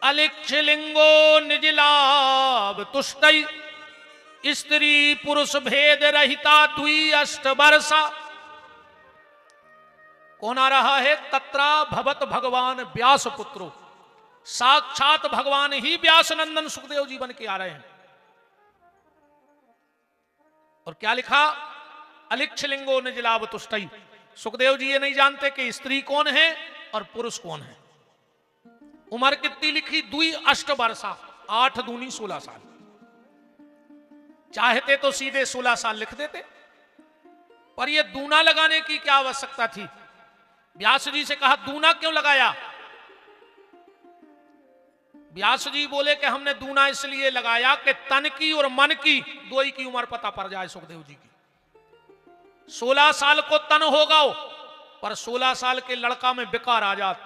अलिक्षलिंगो निजलाभ तुष्टि स्त्री पुरुष भेद रहिता द्वि अष्ट वर्षा। कौन आ रहा है? तत्रा भवत भगवान व्यास पुत्रो, साक्षात भगवान ही व्यास नंदन सुखदेव जी बन के आ रहे हैं। और क्या लिखा? अलिक्षलिंगो निजलाभ तुष्टि। सुखदेव जी ये नहीं जानते कि स्त्री कौन है और पुरुष कौन है। उम्र कितनी लिखी? 2 अष्ट वर्षा, 8 दूनी 16 साल। चाहते तो सीधे 16 साल लिख देते, पर यह दूना लगाने की क्या आवश्यकता थी? व्यास जी से कहा दूना क्यों लगाया? व्यास जी बोले कि हमने दूना इसलिए लगाया कि तन की और मन की दोई की उम्र पता पड़ जाए सुखदेव जी की। 16 साल को तन होगा, पर 16 साल के लड़का में बेकार आ जात,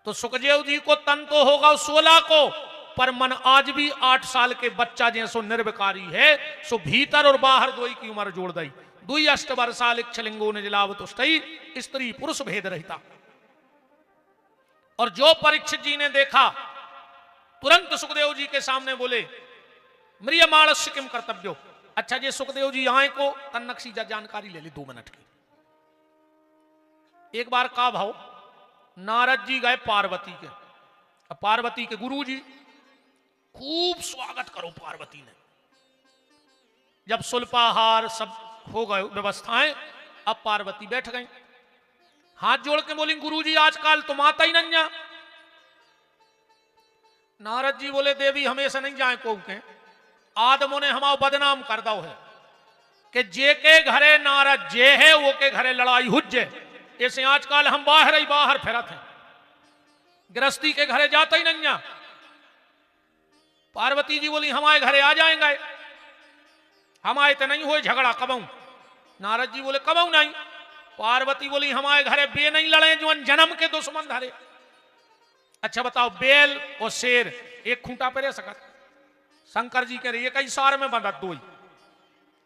तो सुखदेव जी को तन तो होगा 16 को, पर मन आज भी 8 साल के बच्चा जैसो निर्विकारी है। सो भीतर और बाहर दोई की उम्र जोड़ दई। 2 अष्ट वर्षा लिक्षलिंगो निजलाभ तुष्टि स्त्री पुरुष भेद रहता। और जो परीक्षित जी ने देखा, तुरंत सुखदेव जी के सामने बोले म्रियमाणस्य किम कर्तव्यो। अच्छा जी सुखदेव जी आए को तन्नक्षी जानकारी ले ली 2 मिनट की। एक बार का भाव, नारद जी गए पार्वती के, अब पार्वती के गुरु जी खूब स्वागत करो पार्वती ने। जब सुल्पाहार सब हो गए व्यवस्थाएं, अब पार्वती बैठ गई, हाथ जोड़ के बोली गुरुजी आजकल तुम आता ही नहीं। नारद जी बोले देवी हमेशा नहीं जाए को के आदमों ने हमारा बदनाम कर दो है कि जे के घरे नारद जे है वो के घरे लड़ाई हुज्जे। ऐसे आजकल हम बाहर ही बाहर फिरत हैं, गृहस्थी के घरे जाता ही नहीं। पार्वती जी बोली हमारे घरे आ जाएंगे, हमारे तो नहीं हुए झगड़ा कबऊ। नारद जी बोले कबऊ नहीं। पार्वती बोली हमारे घरे बे नहीं लड़े जो जन्म के दुश्मन धरे। अच्छा बताओ बेल और शेर एक खूंटा पे रह सकत? शंकर जी कह रहे एक ही सार में बंधा दो ही।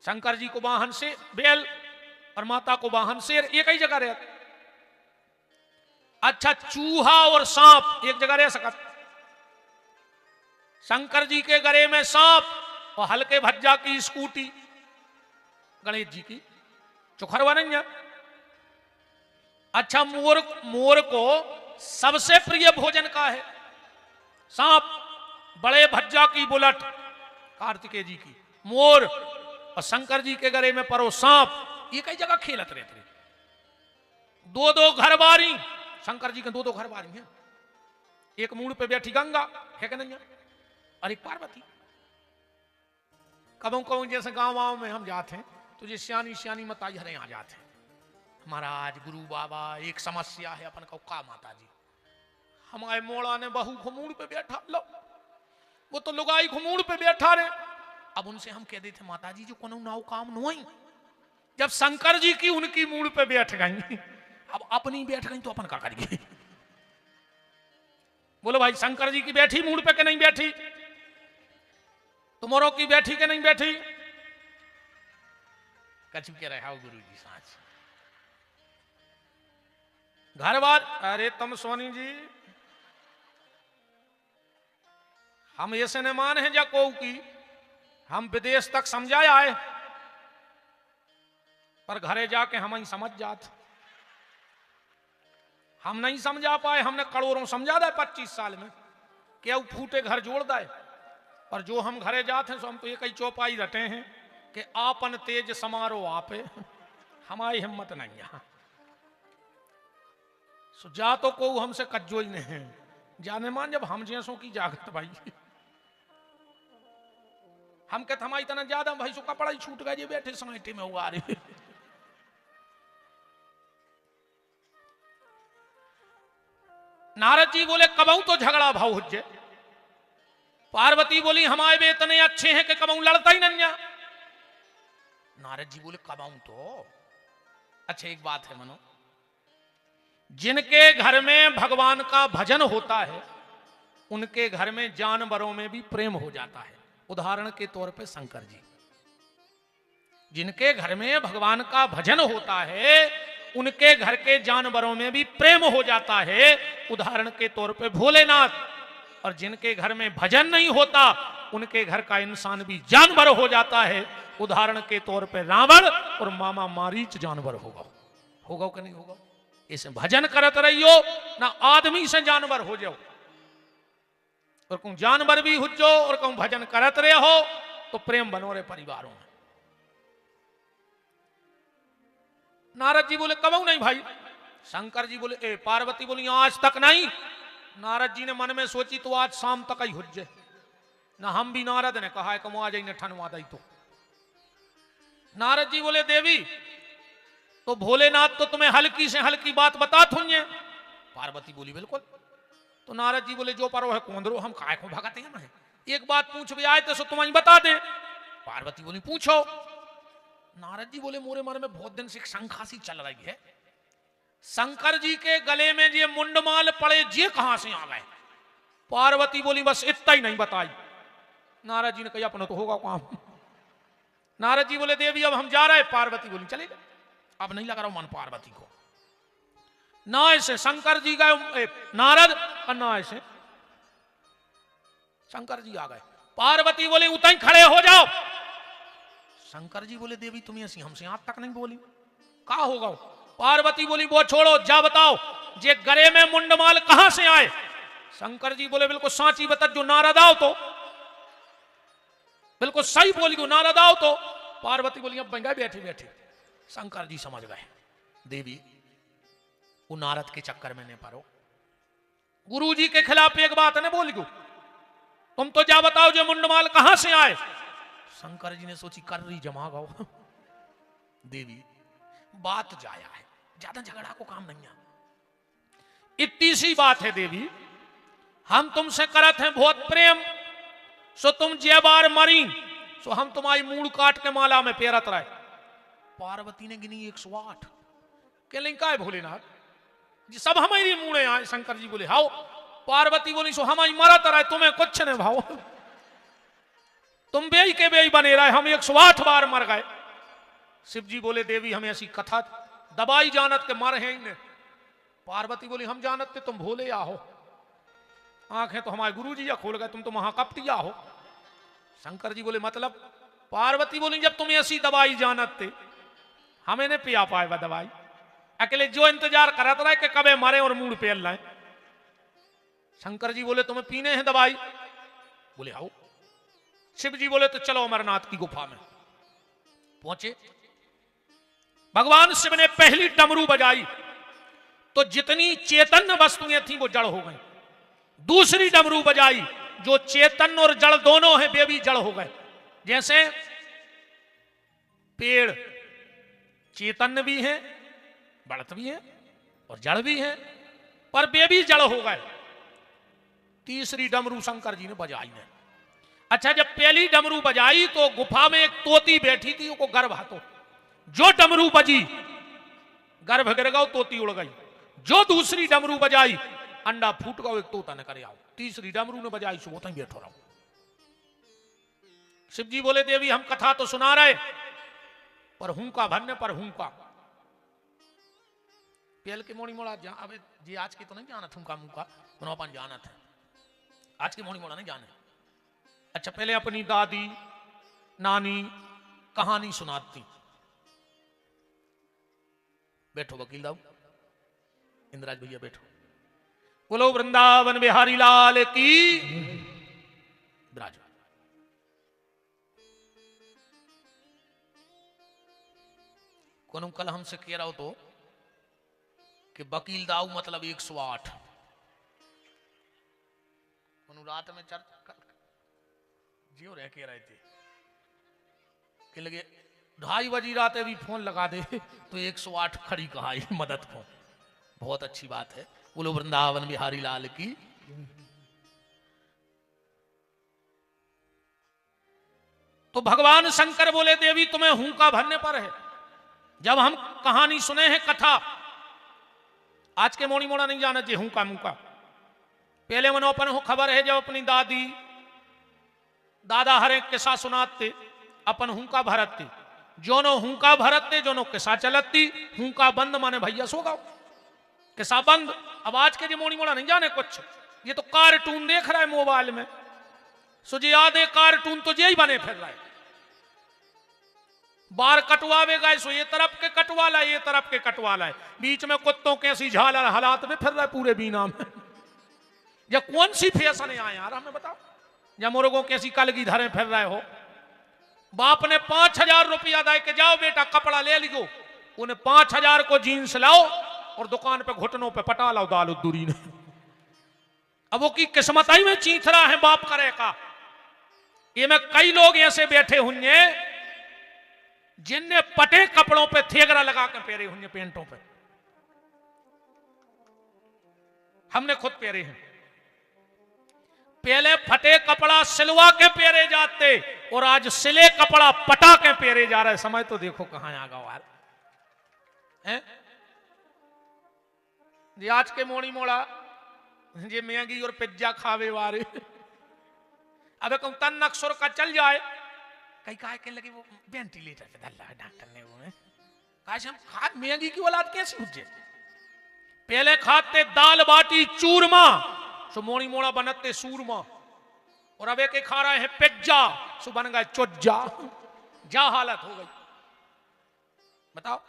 शंकर जी को वाहन से बेल और माता को वाहन शेर एक ही जगह रहते। अच्छा चूहा और सांप एक जगह रह सकत? शंकर जी के गले में सांप और हल्के भज्जा की स्कूटी गणेश जी की चुखरवा नहीं है। अच्छा मोर को सबसे प्रिय भोजन का है सांप, बड़े भज्जा की बुलेट कार्तिकेय जी की, मोर और शंकर जी के गले में परो सांप, ये कई जगह खेलत रहते। 2-2 घरबारी शंकर जी के 2-2 घरबारी हैं। एक मूड पे बैठी गंगा है कि नहीं है, और एक पार्वती। कबों कबों जैसे गांव में हम जाते हैं तो ये सियानी सियानी माताजी हरे यहाँ जाते हैं, महाराज गुरु बाबा एक समस्या है अपन को का माता जी। हमारे मोड़ा ने बहू घुमूड़ पे बैठा, लो वो तो लुगाई घुमूड़ पे बैठा रहे। अब उनसे हम कह देते माता जी जो कोनो नाव काम नहीं। जब शंकर जी की उनकी मूड पे बैठ गई, अब अपनी बैठ गई तो अपन का करेंगे? बोलो भाई शंकर जी की बैठी मूड पे के नहीं बैठी? तुम्हारों की बैठी के नहीं बैठी? कछु के रहा गुरु जी सांच घर बार। अरे तुम सोनी जी हम ऐसे न मान है जा को की हम विदेश तक समझाया है, पर घरे जाके हम ही समझ जाते। हम नहीं समझा पाए, हमने करोड़ों समझा दे 25 साल में क्या फूटे घर जोड़ दे। पर जो हम घरे जाते हैं सो हम तो एक ही चौपाई रटे हैं कि आपन तेज समारो आपे, हमारी हिम्मत नहीं है। सो जा तो को हमसे कज्जो ही नहीं जाने मान, जब हम जैसों की जागत भाई हम कहते हमारी इतना ज्यादा भाई सो कपड़ा ही छूट गया जी बैठे समेटे में हुआ रहे। नारद जी बोले कबऊ तो झगड़ा भाव हुज्जे। पार्वती बोली हमारे वे इतने अच्छे हैं कि कबऊ लड़ता ही नहीं। नारद जी बोले कबऊ तो अच्छा एक बात है मनो, जिनके घर में भगवान का भजन होता है उनके घर में जानवरों में भी प्रेम हो जाता है। उदाहरण के तौर पे शंकर जी, जिनके घर में भगवान का भजन होता है उनके घर के जानवरों में भी प्रेम हो जाता है। उदाहरण के तौर पे भोलेनाथ, और जिनके घर में भजन नहीं होता उनके घर का इंसान भी जानवर हो जाता है। उदाहरण के तौर पे रावण और मामा मारीच जानवर होगा, होगा कि नहीं होगा? इसे भजन करत रहियो ना, आदमी से जानवर हो जाओ, और कहूं जानवर भी हो जाओ और कहूं भजन करत रहे हो तो प्रेम बनो रहे परिवारों में। नारद जी बोले कबू नहीं भाई। शंकर जी बोले पार्वती बोली आज तक नहीं। नारद जी ने मन में सोची तो आज शाम तक ही हुज्जे ना। हम भी नारद ने कहा है कि आ जाइए ठनवा दई। तो नारद जी बोले देवी तो भोलेनाथ तो तुम्हें हल्की से हल्की बात बता थुन्ये। पार्वती बोली बिल्कुल। तो नारद जी बोले जो परो है कोंदरो, हम काय को भगते हैं मैं, एक बात पूछ भी आए तो सो तुम्हें बता दे। पार्वती बोली पूछो। नारद जी बोले मोरे मन में बहुत दिन से एक शंका सी चल रही है, शंकर जी के गले में ये मुंडमाल पड़े ये कहां से आ गए? पार्वती बोली बस इतना ही नहीं बताई। नारद जी ने कहा अपना तो होगा काम। नारद जी बोले देवी अब हम जा रहे हैं। पार्वती बोली चले गए, अब नहीं लगा रहा मन पार्वती को। ना ऐसे शंकर जी गए नारद, और ना ऐसे शंकर जी आ गए। पार्वती बोली उतना ही खड़े हो जाओ। शंकर जी बोले देवी तुम ऐसी हमसे आज तक नहीं बोली, का होगा? पार्वती बोली वो छोड़ो, जा बताओ जे गले में मुंडमाल कहां से आए? शंकर जी बोले बिल्कुल साची बता, जो नारद आओ तो बिल्कुल सही बोली, जो नारद आओ तो। पार्वती बोली अब बंगा बैठे बैठे। शंकर जी समझ गए देवी वो नारद के चक्कर में नहीं पड़ो, गुरु जी के खिलाफ एक बात ने बोल गो, तुम तो जा बताओ जो मुंडमाल कहां से आए। शंकर जी ने सोची कर रही जमा गाओ देवी बात जाया है, ज्यादा झगड़ा को काम नहीं है, इतनी सी बात है देवी, हम तुमसे करत हैं बहुत प्रेम, सो तुम जे बार मरी सो हम तुम्हारी मूड़ काट के माला में पेरत रहे। पार्वती ने गिनी 108। के लिंग का है भोलेनाथ जी सब हमारी मूड़े आए। शंकर जी बोले हाओ। पार्वती बोली सो हमारी मरत रहे, तुम्हें कुछ नहीं भाव, तुम बेई के बेई बने रहे, हम 108 बार मर गए। शिव जी बोले देवी हमें ऐसी कथा दबाई जानत के मर हैं इन्हें। पार्वती बोली हम जानत थे तुम भोले आ हो, आंखें तो हमारे गुरु जी या खोल गए, तुम तो महाकपटिया हो। शंकर जी बोले मतलब? पार्वती बोली जब तुम ऐसी दवाई जानत थे हमें ने पिया पाए वह दवाई, अकेले जो इंतजार करत रहे कि कबे मरे और मूड पेल लाए। शंकर जी बोले तुम्हें पीने हैं दवाई? बोले आओ। शिव जी बोले तो चलो अमरनाथ की गुफा में। पहुंचे, भगवान शिव ने पहली डमरू बजाई तो जितनी चेतन वस्तुएं थी वो जड़ हो गई। दूसरी डमरू बजाई, जो चेतन और जड़ दोनों हैं वे भी जड़ हो गए। जैसे पेड़ चेतन भी हैं, बढ़त भी हैं और जड़ भी हैं, पर वे भी जड़ हो गए। तीसरी डमरू शंकर जी ने बजाई है। अच्छा जब पहली डमरू बजाई तो गुफा में एक तोती बैठी थी, उसको गर्भ हाथों, जो डमरू बजी गर्भ गिर गया, तोती उड़ गई। जो दूसरी डमरू बजाई अंडा फूट गया, एक तोता ने करे आओ। तीसरी डमरू ने बजाई सो वो बैठो रहो। शिव जी बोले देवी हम कथा तो सुना रहे पर हूंका भरने पर हूंका पेल के मोड़ी मोड़ा अब जी आज की तो नहीं जाना हूंका मुंका अपन जाना था, आज की मोड़ी मोड़ा नहीं जाने। अच्छा पहले अपनी दादी नानी कहानी सुनाती। बैठो वकील दाऊ, इंद्राज भैया बैठो। बोलो वृंदावन बिहारी लाल की विराज। कौन कल हमसे कह रहा हो तो कि वकील दाऊ मतलब 108। रात में चर्चा जियो रह के रहे थे कि लगे 2:30 बजी रात भी फोन लगा दे तो 108 खड़ी कहा मदद को। बहुत अच्छी बात है। बोलो वृंदावन बिहारी लाल की। तो भगवान शंकर बोले देवी तुम्हें हूंका भरने पर है। जब हम कहानी सुने हैं कथा, आज के मोड़ी मोड़ा नहीं जाना चाहिए हूंका मुंका। पहले मनोपन हो खबर है जब अपनी दादी दादा हर एक किस्सा सुनाते अपन हूंका भरते, जोनो हूंका भरते जोनो किस्सा चलती। हूंका बंद माने भैया सो गाओ, किस्सा बंद। अब आज के जो मोड़ी मोड़ा नहीं जाने कुछ ये तो कार्टून देख रहा है मोबाइल में, सुझे याद है कार्टून तो यही बने फिर रहा है। बार कटवावेगा सो ये तरफ के कटवाला, ये तरफ के कटवाला है, बीच में कुत्तों के ऐसी झालर हालात में फिर रहा है पूरे बीना में। या कौन सी फैशन है यार हमें बताओ, या मुर्गों के ऐसी कलगी धरे फिर रहे हो। बाप ने 5,000 रुपया दे के जाओ बेटा कपड़ा ले लियो, उन्हें 5,000 को जीन्स लाओ और दुकान पे घुटनों पे पटा लाओ दाल दूरी ने। अब वो की किस्मत ही में चीथरा है बाप करे का। ये में कई लोग ऐसे बैठे हुए जिनने पटे कपड़ों पे थेगरा लगा के पहरे हुए पेंटों पे, हमने खुद पहरे हैं। पहले फटे कपड़ा सिलवा के पहरे जाते और आज सिले कपड़ा पटा के पहरे जा रहे। समय तो देखो कहां आ गवा है। जी आज के मोड़ी मोड़ा ये मैगी और पिज्जा खावे वाले अब कहूं तन अक्सर का चल जाए कई काय के लगे वो वेंटिलेटर पे डल रहा है डॉक्टर ने वो काश हम खाद मैगी की औलाद कैसे हुजे। पहले खाते दाल बाटी चूरमा, सो मोड़ी मोड़ा बनते सूरमा, और अब एक खा रहे हैं पिज्जा, सो बन गए चुज्जा। जा हालत हो गई बताओ।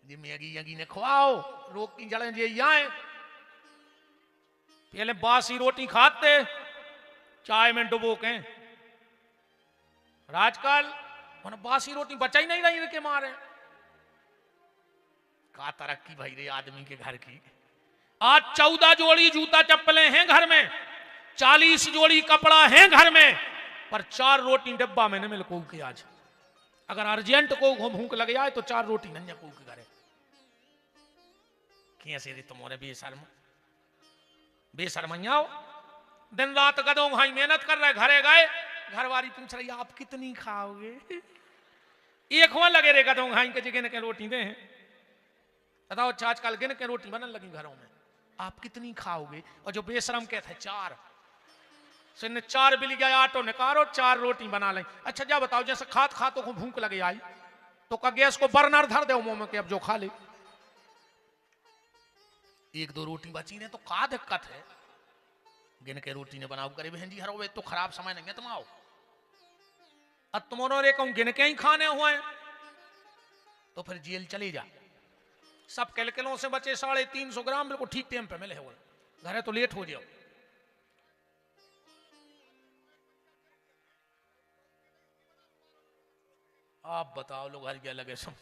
ये मैगी यगी ने खवाओ रोग की जड़ें ये आए। पहले बासी रोटी खाते चाय में डुबो के, आजकल बासी रोटी बचा ही नहीं रही के मारे। का तरक्की भाई रे आदमी के घर की। आज 14 जोड़ी जूता चप्पलें हैं घर में, 40 जोड़ी कपड़ा है घर में, पर 4 रोटी डब्बा में न मिल को के। आज अगर अर्जेंट को भूख लग जाए तो 4 रोटी नंजा को के घरे। कैसे रे तुम्हारे बेशर्मियाओ, दिन रात गदों भाई मेहनत कर रहे, घरे गए घरवाली पूछ रही आप कितनी खाओगे। एक हुआ लगे रे गदों भाई के जगह के रोटी दे हैं। बताओ आजकल गिन के रोटी बनने लगी घरों में, आप कितनी खाओगे। और जो बेशरम कहते हैं 4 से 4 बिल गया आटो निकालो 4 रोटी बना लें। अच्छा जा बताओ जैसे खात खातों को भूख लगे आई तो का गैस को बर्नर धर दो मुंह में के अब जो खा ले। 1-2 रोटी बची ने तो का दिक्कत है, गिन के रोटी ने बनाओ करे बहन जी हर वे तो खराब समय नहीं है तुम आओ। अब तुम्हारों रे कहूं गिन के ही खाने हुए तो फिर जेल चली जा। सब कैलकुलों से बचे 350 ग्राम बिल्कुल ठीक टाइम पे मिले हुए, घरे तो लेट हो जाओ। आप बताओ लोग हर क्या लगे सब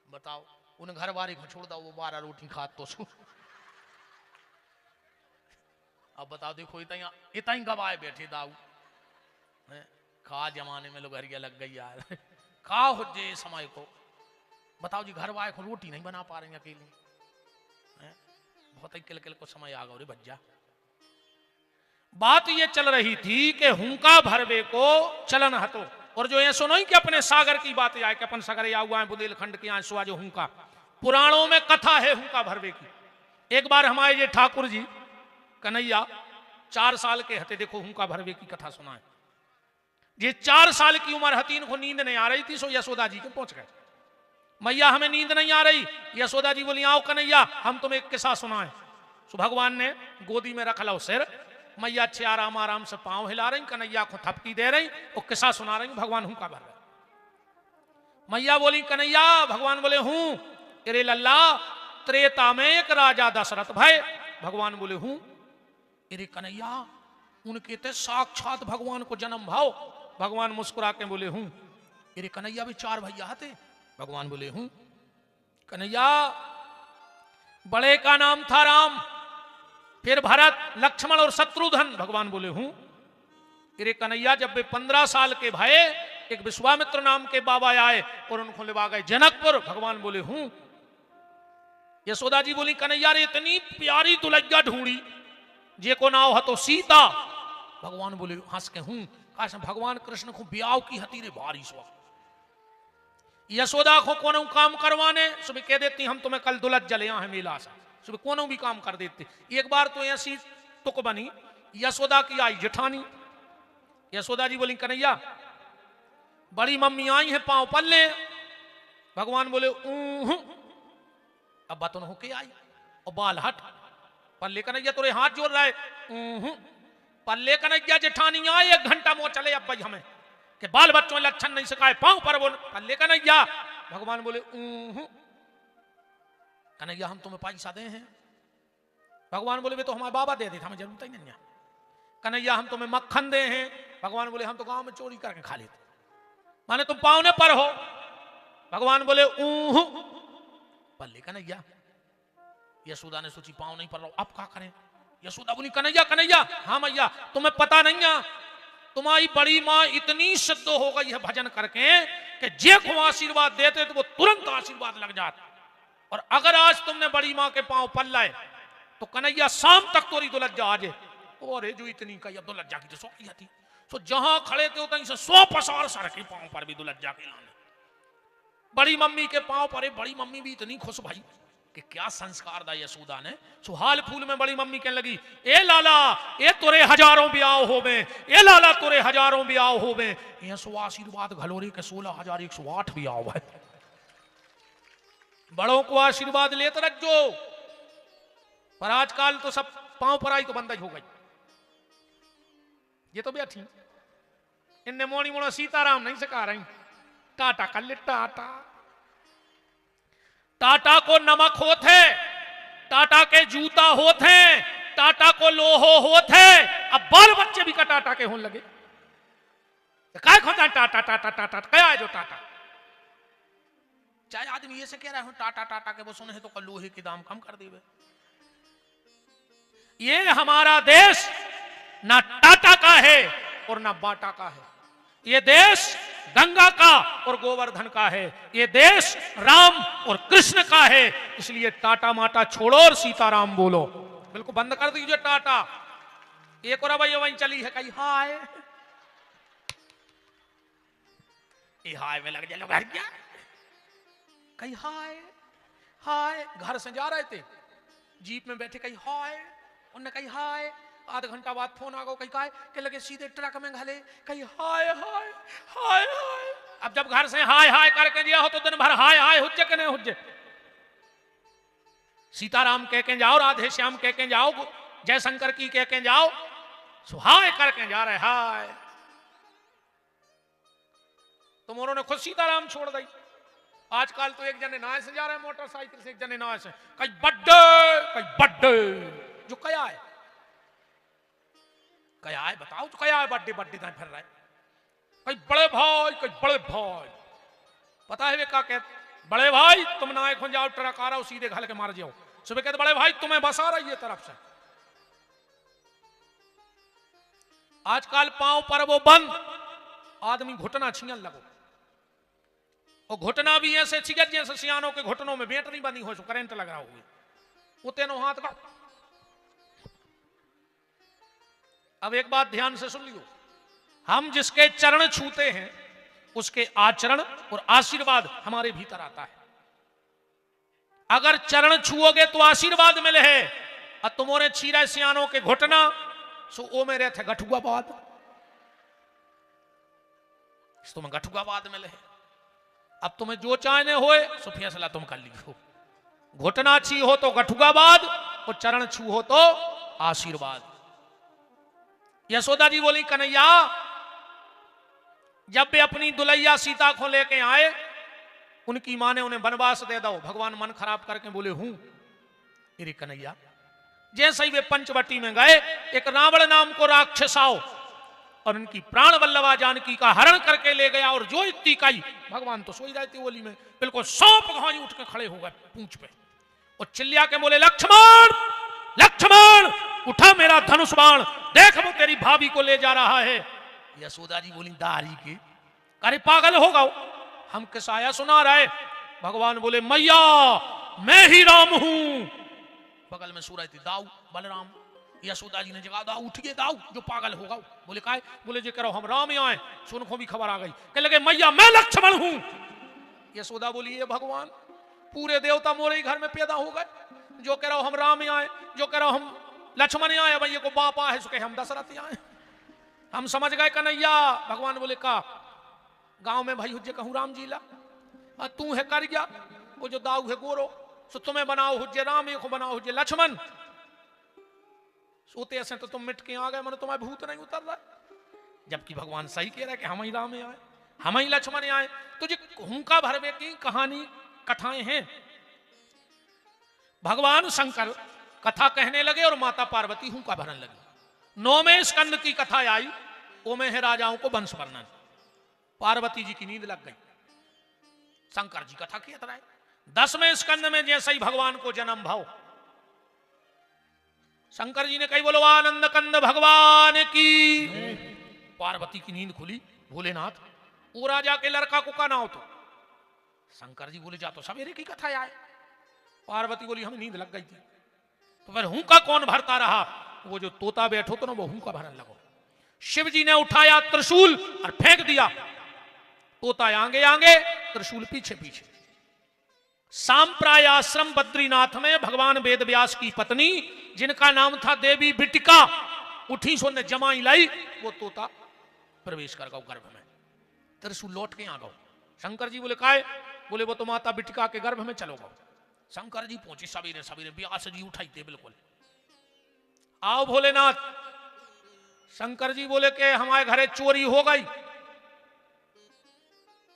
बताओ। उन घर वाले को छोड़ दो वो 12 रोटी खात तो सु। अब बताओ देखो इतना ही गवाए बैठे दाऊ खा जमाने में लोग हरिया लग गई यार। खा हो जे समय को बताओ जी घर वाले को रोटी नहीं बना पा रहे अकेले, बहुत ही किल को समय आ गया रे भज्जा। बात ये चल रही थी कि हुंका भरवे को चलन हतो, और जो ये सुनो ही कि अपने सागर की बात आए कि अपन सागर आए बुंदेलखंड के आंसू जो हुंका, पुराणों में कथा है हुंका भरवे की। एक बार हमारे ये ठाकुर जी कन्हैया 4 साल के हते, देखो हुंका भरवे की कथा सुना है। ये 4 साल की उम्र हती, इनको नींद नहीं आ रही थी, सो यशोदा जी के पहुंच गए। मैया हमें नींद नहीं आ रही। यशोदा जी बोली आओ कन्हैया हम तुम्हें एक किस्सा सुनाएं। सो भगवान ने गोदी में रख लो सिर, मैया अच्छे आराम आराम से पांव हिला रही, कन्हैया को थपकी दे रही और किस्सा सुना रही। भगवान हुंका भर रहे। मैया बोली कन्हैया, भगवान बोले हूं। अरे लल्ला त्रेता में एक राजा दशरथ भाई। भगवान बोले हूं। अरे कन्हैया उनके ते साक्षात भगवान को जन्म भाव। भगवान मुस्कुरा के बोले हूं। अरे कन्हैया भी 4 भैया थे। भगवान बोले हूं। कन्हैया बड़े का नाम था राम, फिर भरत लक्ष्मण और शत्रुघ्न। भगवान बोले हूं। अरे कन्हैया जब वे 15 साल के भाई एक विश्वामित्र नाम के बाबा आए और उनको लेवा गए जनकपुर। भगवान बोले हूं। यशोदा जी बोली कन्हैया रे इतनी प्यारी दुल्हैया ढूंढी जे को नाव हो तो सीता। भगवान बोले हंस के हूं। काश भगवान कृष्ण को ब्याह की हती रे बारिश हुआ। यशोदा को कोनो काम करवाने सुबह कह देती हम तुम्हें कल दुल्हन जले हैं मेला से, सुबह कोनो भी काम कर देते। एक बार तो ऐसी तुक बनी, यशोदा की आई जेठानी। यशोदा जी बोली कन्हैया बड़ी मम्मी आई है पांव पल्ले। भगवान बोले अब बतन होके आई और बाल हट। पल्ले कन्हैया तोरे हाथ जोड़ रहा है। पल्ले कन्हैया जेठानी आए 1 घंटा मोह चले अब भाई हमें कि बाल बच्चों लक्षण नहीं सिखाए पांव पर बोल। पल्ले कन्हैया भगवान बोले कन्हैया हम तुम्हें पैसा दे हैं। भगवान बोले वे तो हमारे बाबा दे देते हमें जरूरत ही नहीं है। कन्हैया हम तुम्हें मक्खन दे हैं। भगवान बोले हम तो गांव में चोरी करके खा लेते माने तुम पावने पर हो। भगवान बोले पल्ले कन्हैया। यशोदा ने सोची पाँव नहीं पर रहा अब क्या करें। यशोदा बोली कन्हैया कन्हैया हाँ मैया तुम्हें पता नहीं है तुम्हारी बड़ी माँ इतनी सिद्ध हो गई है भजन करके कि जे को आशीर्वाद देते तो वो तुरंत आशीर्वाद लग जाता। और अगर आज तुमने बड़ी माँ के पाँव पल लाए तो कन्हैया शाम तक तोरी दुलज्जा आ जाए। और जो इतनी कही अब दुलज्जा की तो सो की थी तो जहां खड़े थे उतनी से 100 पसार सड़के पाँव पर भी दुलज्जा के लाने। बड़ी मम्मी के पाँव पर बड़ी मम्मी भी इतनी खुश भाई कि क्या संस्कार दा यशोदा ने। सुहाल फूल में बड़ी मम्मी कहने लगी ए लाला ए तोरे हजारों ब्याह होवे ए लाला तोरे हजारों ब्याह होवे। ये सो आशीर्वाद घलोरी के 16,108 ब्याह है। बड़ों को आशीर्वाद लेते रखो। पर आजकल तो सब पांव पर आई तो बंद हो गई। ये तो बैठी इनने मोनी मोना सीताराम नहीं सिखा रही। टाटा कर ले टाटा। टाटा को नमक होते टाटा के जूता होते टाटा को लोहो होते। अब बाल बच्चे भी का टाटा के होने लगे। काय खोता है टाटा टाटा टाटा क्या है जो टाटा। चाहे आदमी ये से कह रहा हूं टाटा टाटा के वो सुने है तो लोहे के दाम कम कर देवे। ये हमारा देश ना टाटा का है और ना बाटा का है। ये देश गंगा का और गोवर्धन का है। ये देश राम और कृष्ण का है। इसलिए टाटा माटा छोड़ो और सीताराम बोलो। बिल्कुल बंद कर दीजिए टाटा। एक और भाई वहीं चली है कहीं हाय ये हाय में लग जाए घर क्या कहीं हाय हाय। घर से जा रहे थे जीप में बैठे कहीं हाय उनने कही हाय। आधा घंटा बाद फोन आ गया कहीं काय के लगे सीधे ट्रक में घले कहीं हाय हाय हाय हाय। अब जब घर से हाय हाय करके दिया हो तो दिन भर हाय हाय हुज्जे के नहीं हुज्जे। सीताराम कह के जाओ राधे श्याम कह के जाओ जयशंकर की कह के जाओ सुहाय करके जा रहे हाय। तुम उन्होंने खुद सीताराम छोड़ दी। आजकल तो एक जने नाय से जा रहे हैं मोटरसाइकिल से एक जने नाय से कहीं बर्थडे जो क्या है बताओ तो क्या है बर्थडे बर्थडे फिर रहा है। कहीं बड़े भाई पता है वे क्या कहते बड़े भाई तुम ना खो जाओ ट्रक आ रहा हो सीधे घल के मार जाओ। सुबह कहते बड़े भाई तुम्हें बसा रही है तरफ से। आजकल पांव पर वो बंद आदमी घुटना छीन लगो और घुटना भी ऐसे छिगत जैसे सियानों के घुटनों में बेट नहीं बनी हो सो करंट लग रहा होगी उतेनो हाथ का। अब एक बात ध्यान से सुन लियो हम जिसके चरण छूते हैं उसके आचरण और आशीर्वाद हमारे भीतर आता है। अगर चरण छुओगे तो आशीर्वाद मिले है और तुम्हारे छीरा सियानों के घुटना सो ओ में रहते गठुआ बाद तुम्हें गठुआ बाद मिले है। अब तुम्हें जो चाहने होए सो फैसला तुम कर लीजिए। घुटना छी हो तो गठुआ बाद और चरण छू हो तो आशीर्वाद। यशोदा जी बोली कन्हैया जब वे अपनी दुलैया सीता को लेके आए उनकी मां ने उन्हें वनवास दे दो। भगवान मन खराब करके बोले हूं मेरे कन्हैया। जैसे ही वे पंचवटी में गए एक रावण नाम को राक्षस आओ और उनकी प्राण वल्लभा जानकी का हरण करके ले गया। और जो इतनी कही भगवान तो सोई जाती ओली में बिल्कुल 100 घाई उठ के खड़े हो गए पूंछ पे और चिल्लिया के बोले लक्ष्मण लक्ष्मण उठा मेरा धनुष बाण देख वो तेरी भाभी को ले जा रहा है। यशोदा जी बोली दारी के अरे पागल हो गए हम किसाया सुना रहे। भगवान बोले मैया मैं ही राम हूं। बगल में सो रहे थे दाऊ बलराम। यशोदा जी ने जगा दाऊ उठिए दाऊ जो पागल हो गए। बोले काय बोले जे करो हम राम ही आए सुन को भी खबर आ गई कह लगे मैया मैं लक्ष्मण हूं। यशोदा बोली ये भगवान पूरे देवता मोरे घर में पैदा हो गए जो कह रहा हम राम ही आए जो कह रहा हम लक्ष्मण ही आए भैया को बाप आए सो कहे हम दशरथ ही आए। हम समझ गए कन्हैया। भगवान बोले का गांव में भाई हुज्जे कहूं राम जी ला तू है कर गया वो जो दाऊ है गोरो सो तुम्हें बनाओ हुज्जे राम, एक बनाओ हुज्जे लक्ष्मण। सोते ऐसे तो तुम मिट के आ गए, मैंने तुम्हारे भूत नहीं उतर रहा। जबकि भगवान सही कह रहा है कि हम ही राम आए, हम ही लक्ष्मण आए। तो जी हुंका भरवे की कहानी कथाएं हैं। भगवान शंकर कथा कहने लगे और माता पार्वती हुंका भरने लगी। 9वें स्कंद की कथा आई, वो में है राजाओं को वंश वर्णन। पार्वती जी की नींद लग गई, शंकर जी कथा कहते रहे। 10वें स्कंद में जैसे ही भगवान को जन्म भाव, शंकर जी ने कही बोलो आनंद कंद भगवान की। पार्वती की नींद खुली, भोलेनाथ वो राजा के लड़का को का नाम तो। शंकर जी बोले जा तो सवेरे की कथा आए। पार्वती बोली हमें नींद लग गई थी। तो फिर हुंका कौन भरता रहा? वो जो तोता बैठो तो ना वो हुंका भरने लगो। शिव जी ने उठाया त्रिशूल और फेंक दिया, तोता आगे आगे त्रिशूल पीछे पीछे। सांप्राय आश्रम बद्रीनाथ में भगवान वेद व्यास की पत्नी जिनका नाम था देवी बिटिका, उठी सो ने जमाई लाई, वो तोता प्रवेश कर गौ गर्भ में, त्रिशूल लौट के आ गौ। शंकर जी बोले काय? बोले वो तो माता बिटिका के गर्भ में चलो गो। शंकर जी पहुंचे सवेरे सवेरे, व्यास जी उठाई थे बिल्कुल, आओ भोलेनाथ। शंकर जी बोले के हमारे घरे चोरी हो गई।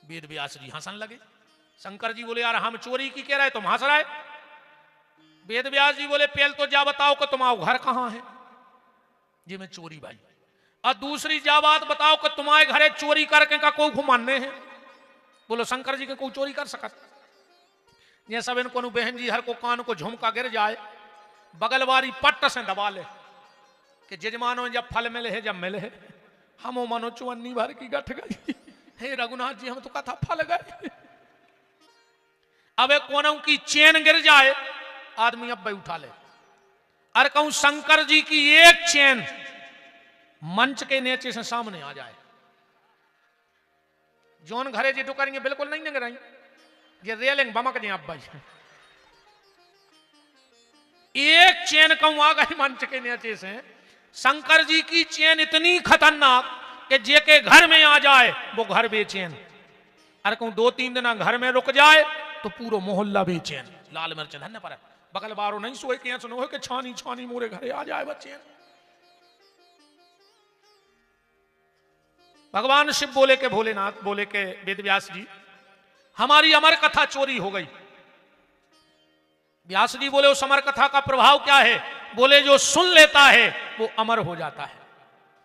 वेद व्यास जी हंसन लगे। शंकर जी बोले यार हम चोरी की कह रहे, तुम हंस रहे। वेद व्यास जी बोले पहले तो जा बताओ कि तुम्हारा घर कहां है, जी मैं चोरी भाई। और दूसरी जा बात बताओ कि तुम्हारे घरे चोरी करके का कोई घुमाने हैं। बोलो शंकर जी के कोई चोरी कर सकत? ये सब इनको बहन जी हर को कान को झुमका गिर जाए, बगल वाली पट्ट से दबा ले कि जजमानो जब फल मिले है जब मिले है, हम मनो चुवन्नी भर की गठ गई। हे रघुनाथ जी हम तो कथा फल गए। अब कोनों की चेन गिर जाए, आदमी अब भाई उठा ले। अरे कहूं शंकर जी की एक चेन मंच के नीचे से सामने आ जाए, जोन घरे जी करेंगे बिल्कुल नहीं निगराई, ये रेलिंग बमक जी अब भाई। एक चेन कहूं आ गई मंच के नीचे से। शंकर जी की चेन इतनी खतरनाक कि जे के घर में आ जाए वो घर बेचैन। अरे कहूं 2-3 दिन घर में रुक जाए तो पूरा मोहल्ला बेचैन। लाल मिर्च धन्य पर बगल बारो नहीं सोए के सुनो कि छानी छानी मोरे घरे आ जाए बच्चे। भगवान शिव बोले के भोलेनाथ बोले के वेद व्यास जी हमारी अमर कथा चोरी हो गई। व्यास जी बोले उस अमर कथा का प्रभाव क्या है? बोले जो सुन लेता है वो अमर हो जाता है।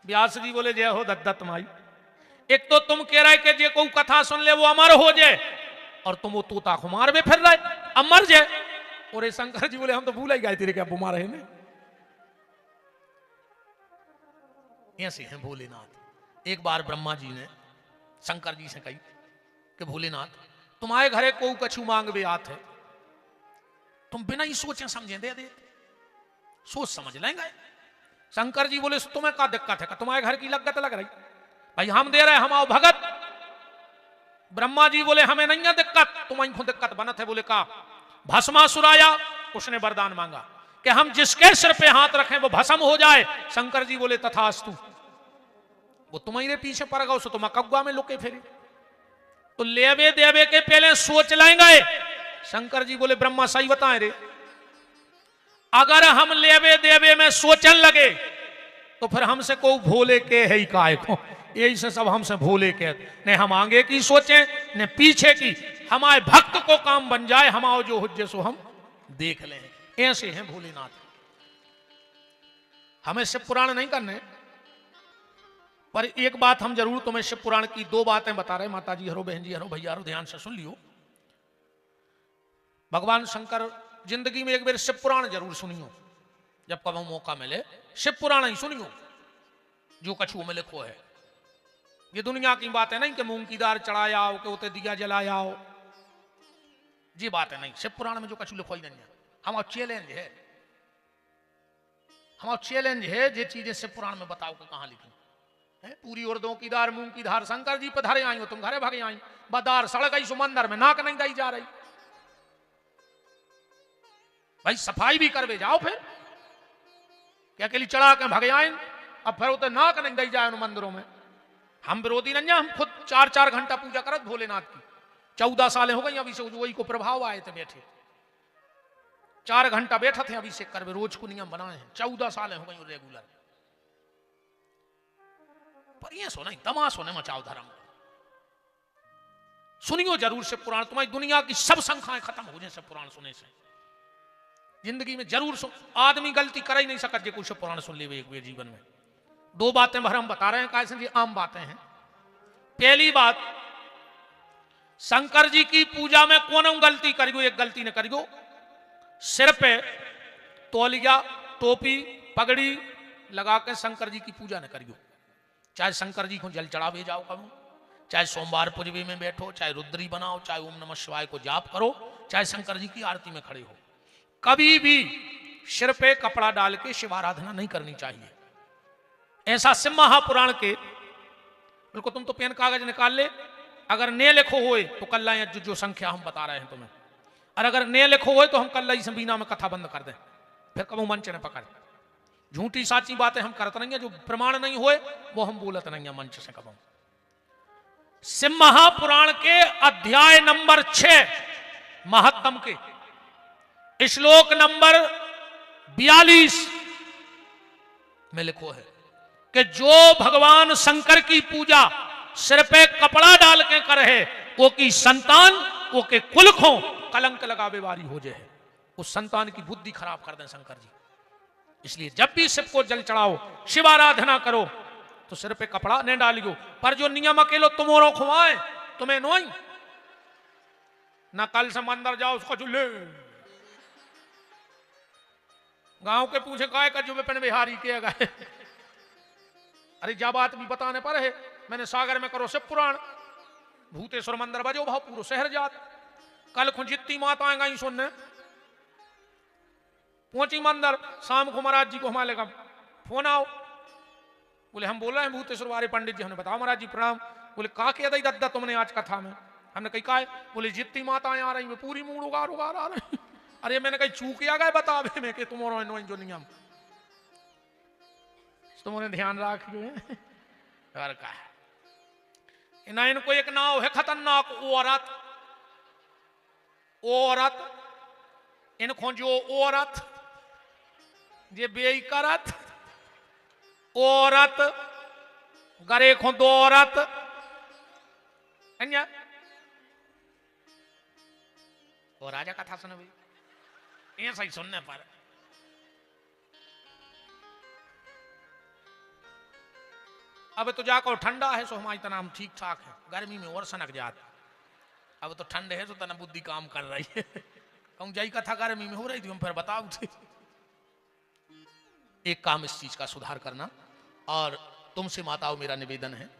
व्यास जी बोले जय हो दत्त माई, एक तो तुम कह रहे कि जे कोई कथा सुन ले वो अमर हो जाए, और तुम वो तोता को मार में फिर रहे अमर जाए। और शंकर जी बोले हम तो भूल ही गए तेरे क्या बुमार है ने। ऐसे हैं भोलेनाथ। एक बार ब्रह्मा जी ने शंकर जी से कही कि भोलेनाथ तुम्हारे घरे को कछु मांग बे आत है, तुम बिना ही सोचे समझे दे दे, सोच समझ लेंगे। शंकर जी बोले तुम्हें क्या दिक्कत है? तुम्हारे घर की लगत लग रही भाई, हम दे रहे हम आओ भगत। ब्रह्मा जी बोले हमें नहीं है दिक्कत, तुम्हें खुद दिक्कत बनत है। बोले का? भस्मासुर आया, उसने वरदान मांगा कि हम जिसके सिर पे हाथ रखें वो भस्म हो जाए। शंकर जी बोले तथास्तु। वो तुम्हारे पीछे पड़ गए, सो तुम कब्बा में लुके फिरे। तो लेवे देवे के पहले सोच लेंगे। शंकर जी बोले ब्रह्मा सही बताएं रे, अगर हम लेवे देवे में सोचन लगे तो फिर हमसे को भोले के है ही काय को। यही से सब हमसे भोले के ने हम आगे की सोचें ने पीछे की, हमारे भक्त को काम बन जाए, हम आओ जो हुज्जे सो हम देख लें। ऐसे हैं भोलेनाथ। हमें शिव पुराण नहीं करने, पर एक बात हम जरूर तुम्हें शिव पुराण की 2 बातें बता रहे। माता जी हरो, बहन जी हरो, भैया हरो, ध्यान से सुन लियो। भगवान शंकर जिंदगी में एक बार शिव पुराण जरूर सुनियो, जब कभी मौका मिले शिव पुराण ही सुनियो, जो कछु में लिखो है। ये दुनिया की बातें नहीं कि मूंग की दाल चढ़ाया हो कि उते दिया जलाया हो, जी बातें नहीं। शिव पुराण में जो कछु लिखो ही नहीं है। हमारा चैलेंज है, हमारा चैलेंज है जे चीजें शिव पुराण में बताओ कि कहां लिखी है। पूरी उर्दों की दार मूंग की धार शंकर जी पधारे आई हो, तुम घरे भागे आई। बदार सड़ गई सुमंदर में, नाक नहीं दई जा रही। भाई सफाई भी करवे जाओ, फिर क्या के लिए चढ़ा के भगे आए, अब फिर उते नाक नहीं दई जाए उन मंदिरों में। हम विरोधी नहीं, हम खुद 4-4 घंटा पूजा करत भोलेनाथ की। 14 साल हो गई अभी से वही को प्रभाव आए थे बैठे। 4 घंटा बैठा थे अभिषेक करवे, रोज को नियम बनाए हैं, 14 साल हो गई रेगुलर। पर ये सो नहीं तमाशो ने मचाओ धर्म। सुनियो जरूर से पुराण, तुम्हारी दुनिया की सब संख्याएं खत्म हो जाए सब पुराण सुने से। जिंदगी में जरूर सुन, आदमी गलती कर ही नहीं सकता जे कुछ पुराण सुन ले एक वे जीवन में। 2 बातें भर हम बता रहे हैं, कैसे जी आम बातें हैं। पहली बात, शंकर जी की पूजा में कौन गलती करियो, एक गलती न करियो, सिर पे तौलिया टोपी पगड़ी लगा के शंकर जी की पूजा न करियो। चाहे शंकर जी को जल चढ़ावे जाओ करो, चाहे सोमवार पूजवे में बैठो, चाहे रुद्री बनाओ, चाहे ओम नमः शिवाय को जाप करो, चाहे शंकर जी की आरती में खड़े हो, कभी भी सिर पे कपड़ा डाल के शिव आराधना नहीं करनी चाहिए। ऐसा शिव महापुराण के, बिल्कुल तुम तो पेन कागज निकाल ले, अगर ने लिखो होए तो कल लाए जो संख्या हम बता रहे हैं तुम्हें, और अगर ने लिखो होए तो हम कल लाई संबीना में कथा बंद कर दें, फिर कबू मंच ने पकड़। झूठी साची बातें हम करते नहीं है, जो प्रमाण नहीं होए वो हम बोलत नहीं है मंच से कबू। शिव महापुराण के अध्याय नंबर 6 महत्तम के श्लोक नंबर 42 में लिखो है कि जो भगवान शंकर की पूजा सिर पे कपड़ा डाल के करे, वो की संतान वो के कुल को कलंक लगावे वाली हो जाए, उस संतान की बुद्धि खराब कर दें शंकर जी। इसलिए जब भी शिव को जल चढ़ाओ, शिव आराधना करो, तो सिर पे कपड़ा नहीं डालियो। पर जो नियम अकेलो तुम्हारो खुआए तुम्हें नोई ना, कल से मंदिर जाओ उसको चूल्हे गांव के पूछे काय का जो पेन बिहारी के गए। अरे जा बात भी बताने पर है, मैंने सागर में करो शिव पुराण, भूतेश्वर मंदिर बजो भाव पूरा शहर जात। कल खु जितनी माताएं गई सुनने पहुंची मंदिर, शाम को महाराज जी को हमारे का फोन आओ, बोले हम बोल रहे हैं भूतेश्वर वाले पंडित जी। हमने बताओ महाराज जी प्रणाम। बोले का के दई दद्दा तुमने आज कथा में? हमने कही का है? बोले जितनी माताएं आ रही वो पूरी मूड उगार उगार आ रही। अरे मैंने कही चूक आ गए बतावे में कि तुम्हारा जो नियम तुम्हारे ध्यान रखिए। और का है इनको एक नाव है खतरनाक औरत, औरत इनको जो औरत जे बेई करत, औरत गरे खो दो औरत और राजा कथा सुन भाई ये सही सुनने पर। अब तो जाकर ठंडा है सो हमारी तना हम ठीक ठाक है, गर्मी में और सनक जात। अब तो ठंड है तो तना बुद्धि काम कर रही है। कहूँ जाई कथा गर्मी में हो रही थी हम फिर बताओ थे। एक काम इस चीज का सुधार करना, और तुमसे माताओं मेरा निवेदन है,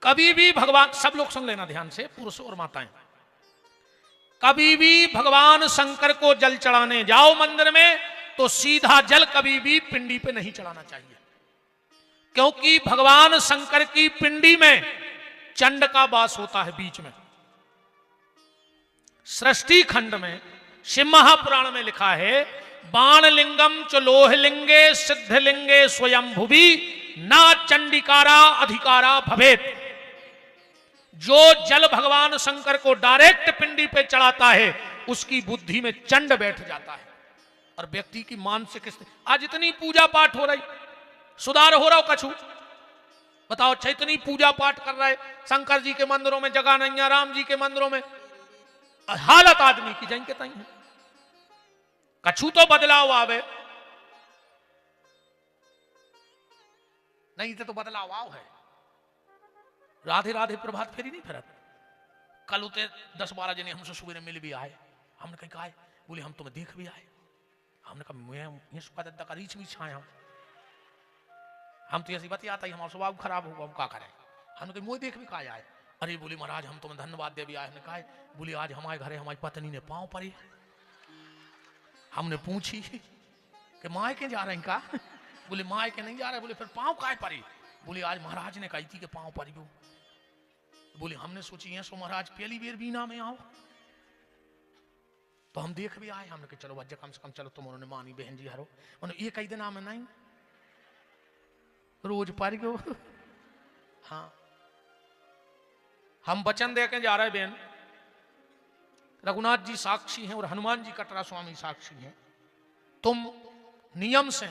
कभी भी भगवान, सब लोग सुन लेना ध्यान से, पुरुष और माताएं, कभी भी भगवान शंकर को जल चढ़ाने जाओ मंदिर में तो सीधा जल कभी भी पिंडी पे नहीं चढ़ाना चाहिए, क्योंकि भगवान शंकर की पिंडी में चंड का वास होता है बीच में। सृष्टि खंड में शिव महापुराण में लिखा है, बाण लिंगम च लोहलिंगे सिद्धलिंगे स्वयं भुवि ना चंडिकारा अधिकारा भवेत। जो जल भगवान शंकर को डायरेक्ट पिंडी पे चढ़ाता है उसकी बुद्धि में चंड बैठ जाता है, और व्यक्ति की मानसिक स्थिति। आज इतनी पूजा पाठ हो रही, सुधार हो रहा हो कछु बताओ? अच्छा इतनी पूजा पाठ कर रहे, शंकर जी के मंदिरों में जगह नहीं है, राम जी के मंदिरों में, हालत आदमी की जहीं के तहीं है। कछु तो बदलाव आवे, नहीं तो बदलाव आओ है। राधे राधे प्रभात फेरी नहीं फिरत। कल उते 10-12 जने हमसे सुबह मिल भी आए, हमने कही कहा बोले हम तुम्हें देख भी आए। हमने कहा मैं सुखा दद्दा का रीछ भी छाया, हम तो ऐसी बात आता ही हमारा स्वभाव खराब होगा, हम क्या करें। हमने कहा मुझे देख भी कहा आए। अरे बोली महाराज हम तुम्हें धन्यवाद दे भी आए। हमने कहा बोली आज हमारे घरे हमारी पत्नी ने पांव पड़ी। हमने पूछी कि माँ के जा रहे हैं का? बोले माँ के नहीं जा रहे। बोले फिर पांव काय पड़ी? बोले आज महाराज ने कही थी कि पांव पड़ी। बोले हमने सोची है सो महाराज पहली बेर बीना में आओ तो हम देख भी आए। हमने कहा चलो बच्चे कम से कम चलो तुम उन्होंने मानी बहन जी हरो उन्होंने ये कई दिन में नहीं रोज पड़ गयो। हाँ हम वचन दे के जा रहे बहन, रघुनाथ जी साक्षी हैं और हनुमान जी कटरा स्वामी साक्षी हैं। तुम नियम से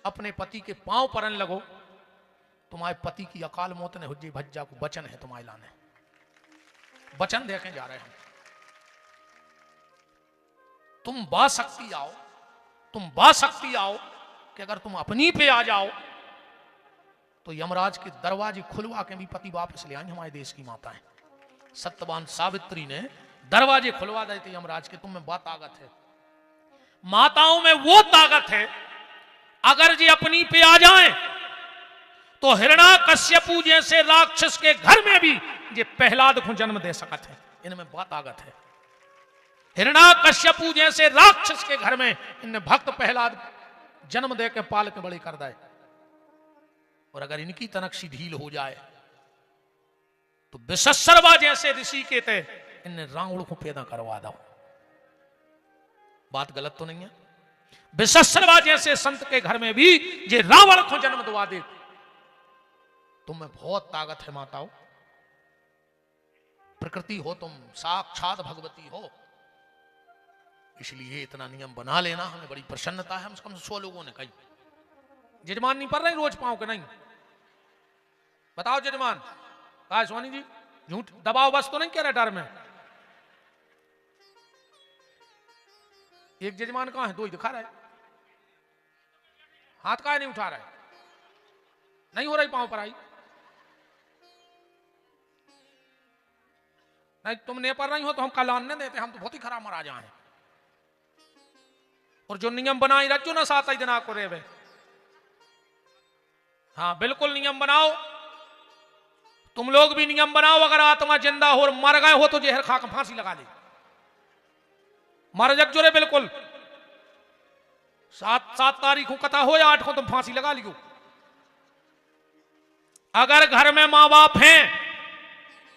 अपने पति के पांव परन लगो, तुम्हारे पति की अकाल मौत ने हुज्जी भज्जा को वचन है तुम्हारे लाने, वचन देके जा रहे हैं। तुम बाशक्ति आओ, तुम बाशक्ति आओ कि अगर तुम अपनी पे आ जाओ तो यमराज के दरवाजे खुलवा के भी पति वापस ले आएंगे। हमारे देश की माताएं सत्यवान सावित्री ने दरवाजे खुलवा देते यमराज के। तुम में बात ताकत है, माताओं में वो ताकत है, अगर जी अपनी पे आ जाएं तो हिरण्याकश्यपु जैसे राक्षस के घर में भी ये प्रहलाद को जन्म दे सकत है। इनमें बात ताकत है। हिरण्याकश्यपु जैसे राक्षस के घर में इनने भक्त प्रहलाद जन्म दे के पाल के बड़े कर दे। और अगर इनकी तनक्षी ढील हो जाए तो विशस्सरवा जैसे ऋषि के थे इनने रावण को पैदा करवा दो। बात गलत तो नहीं है? विशस्सरवा जैसे संत के घर में भी ये रावण को जन्म दवा दे। तुम्हें बहुत ताकत है माताओं, प्रकृति हो तुम, साक्षात भगवती हो। इसलिए इतना नियम बना लेना हमें बड़ी प्रसन्नता है। हम कम से 100 लोगों ने कही। जजमान नहीं पढ़ रहे रोज पांव के? नहीं बताओ जजमान, कहा सोनी जी झूठ दबाव बस तो नहीं कह रहे डर में? एक जजमान कहां है? 2 ही दिखा रहे, हाथ का नहीं उठा रहे। नहीं हो रही पांव पर आई? नहीं तुम नहीं पढ़ रही हो तो हम कल आने देते। हम तो बहुत ही खराब महाराजा हैं। और जो नियम बनाई रजो ना 7 दिन को रेवे। हाँ बिल्कुल नियम बनाओ, तुम लोग भी नियम बनाओ। अगर आत्मा जिंदा हो और मर गए हो तो जहर खा के फांसी लगा ली। मर जग जो रे बिल्कुल 7 तारीख को कथा हो या 8 को तुम फांसी लगा लियो। अगर घर में मां बाप हैं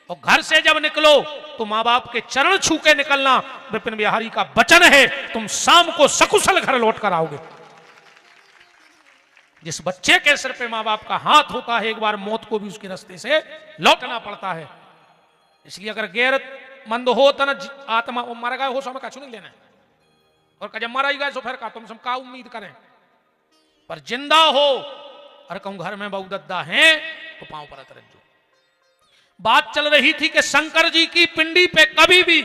और घर से जब निकलो तो मां बाप के चरण छू के निकलना। विपिन बिहारी का वचन है, तुम शाम को सकुशल घर लौट कर आओगे। जिस बच्चे के सिर पे मां बाप का हाथ होता है एक बार मौत को भी उसके रास्ते से लौटना पड़ता है। इसलिए अगर गैरतमंद हो तो न आत्मा मर गए हो सो हमें कछु नहीं लेना है। और जब मरा ही गए सो फिर का तुम सब का उम्मीद करें। पर जिंदा हो और कहूं घर में बहुदद्दा है तो पांव पर रज्जो। बात चल रही थी कि शंकर जी की पिंडी पे कभी भी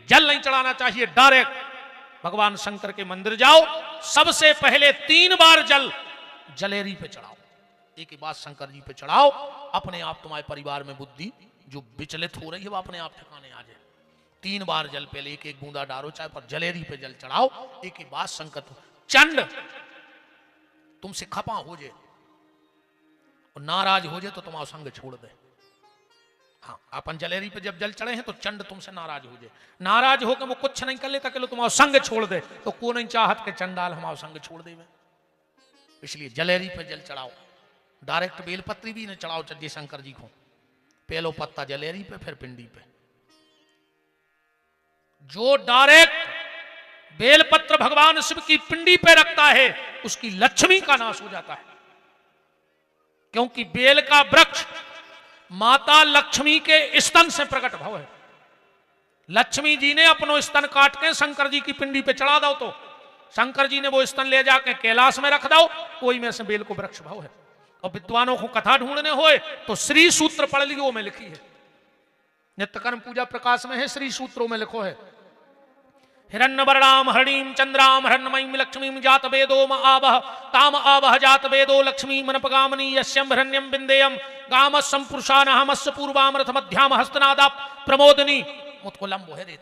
जल नहीं चढ़ाना चाहिए। डायरेक्ट भगवान शंकर के मंदिर जाओ, सबसे पहले 3 बार जल जलेरी पे चढ़ाओ। एक ही बात शंकर जी पे चढ़ाओ, अपने आप तुम्हारे परिवार में बुद्धि जो विचलित हो रही है वो अपने आप ठिकाने आ जाए। 3 बार जल पहले एक बूंदा डालो, चाहे पर जलेरी पे जल चढ़ाओ। एक ही बात शंकर चंड तुमसे खपा हो जाए और नाराज हो जाए तो तुम्हारा संग छोड़ दे। हाँ अपन जलेरी पे जब जल चढ़े हैं तो चंड तुमसे नाराज हो जाए। नाराज होकर वो कुछ नहीं कर लेता कि लो तुम्हारा संग छोड़ दे, तो को नहीं चाहत के चंडाल हमारा संग छोड़ दे। इसलिए जलेरी पे जल चढ़ाओ। डायरेक्ट बेलपत्री भी न चढ़ाओ चंडी शंकर जी को। पहलो पत्ता जलेरी पे फिर पिंडी पे। जो डायरेक्ट बेलपत्र भगवान शिव की पिंडी पे रखता है उसकी लक्ष्मी का नाश हो जाता है। क्योंकि बेल का वृक्ष माता लक्ष्मी के स्तन से प्रकट भव है। लक्ष्मी जी ने अपनो स्तन काट के शंकर जी की पिंडी पे चढ़ा दो तो शंकर जी ने वो स्तन ले जाके कैलाश में रख दो। कोई में से बेल को वृक्ष भाव है। और विद्वानों को कथा ढूंढने होए तो श्री सूत्र पढ़ लियो में लिखी है। नित्यकर्म पूजा प्रकाश में है, श्री सूत्रों में लिखो है। हिरण्यवर्णाम हरणीम चंद्राम हरणमयीम लक्ष्मीम जात वेदो आवह ताम आवह जात वेदो लक्ष्मी मनपगामनी यस्यम हिरण्यम बिंदेयम गाम संपुरुषान हमस्य पूर्वाम रथ मध्याम हस्तनादा प्रमोदनी। मुझको लंबो है दे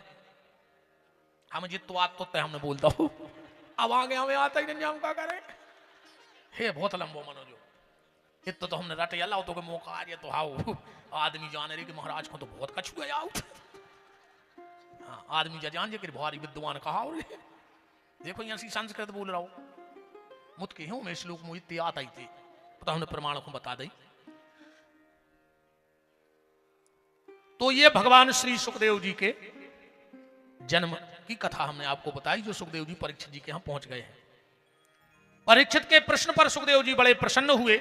हम जितो आत तो हमने बोलता हूं। अब आगे हमें आता ही नहीं, हम क्या करें। हे बहुत लंबो मनोजो इतो तो हमने रट अल्लाह तो के मौका आ जाए तो हाउ आदमी जाने रही कि महाराज को तो बहुत कछु गया। हाँ आदमी जान जे कि भारी विद्वान कहा। और देखो यहाँ सी संस्कृत बोल रहा हूं मुझके हूं मैं श्लोक मुझे इतने आता ही थे तो हमने प्रमाण को बता दी। तो ये भगवान श्री सुखदेव जी के जन्म की कथा हमने आपको बताई, जो सुखदेव जी परीक्षित जी के यहां पहुंच गए हैं। परीक्षित के प्रश्न पर सुखदेव जी बड़े प्रसन्न हुए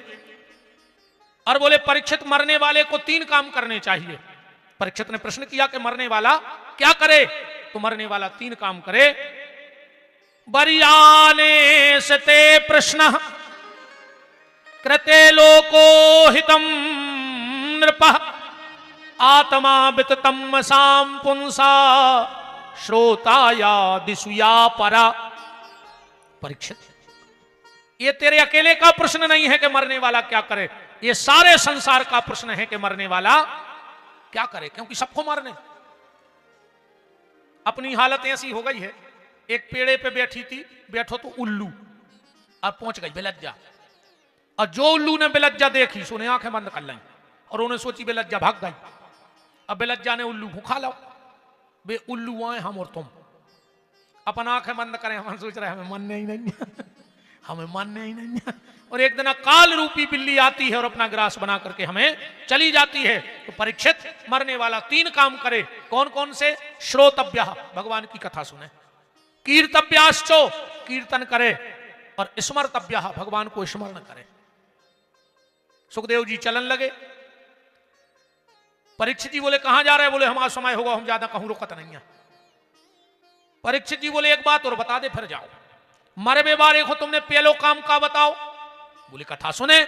और बोले परीक्षित मरने वाले को 3 काम करने चाहिए। परीक्षित ने प्रश्न किया कि मरने वाला क्या करे? तो मरने वाला 3 काम करे। बरियाने सते प्रश्न कृते लोको हितम नृपः आत्मा विततम साम पुंसा श्रोताया दिशुया परा। परीक्षित, ये तेरे अकेले का प्रश्न नहीं है कि मरने वाला क्या करे, ये सारे संसार का प्रश्न है कि मरने वाला क्या करे, क्योंकि सबको मरने। अपनी हालत ऐसी हो गई है, एक पेड़े पे बैठी थी, बैठो तो उल्लू, और पहुंच गई बेलज्जा, और जो उल्लू ने बेलज्जा देखी सोने आंखें बंद कर ली और उन्हें सोची बेलज्जा भाग गई। अब बेलज्जा ने उल्लू को खा लो, बे उल्लू आए हम और तुम, अपन आंखें बंद करें, हम सोच रहे हैं हमें मानने ही नहीं हमें मानने ही नहीं। और एक दिन काल रूपी बिल्ली आती है और अपना ग्रास बना करके हमें चली जाती है। तो परीक्षित, मरने वाला 3 काम करे, कौन कौन से? श्रोतव्य, भगवान की कथा सुने, कीर्तव्याश्चो, कीर्तन करे, और स्मर्तव्य, भगवान को स्मरण करे। सुखदेव जी चलन लगे। परीक्षित जी बोले कहां जा रहे हैं? बोले हमारा समय होगा, हम ज्यादा कहूं रुकत नहीं है। परीक्षित जी बोले एक बात और बता दे फिर जाओ। मरबे बारे को तुमने पहलो काम का बताओ। बोले कथा सुने।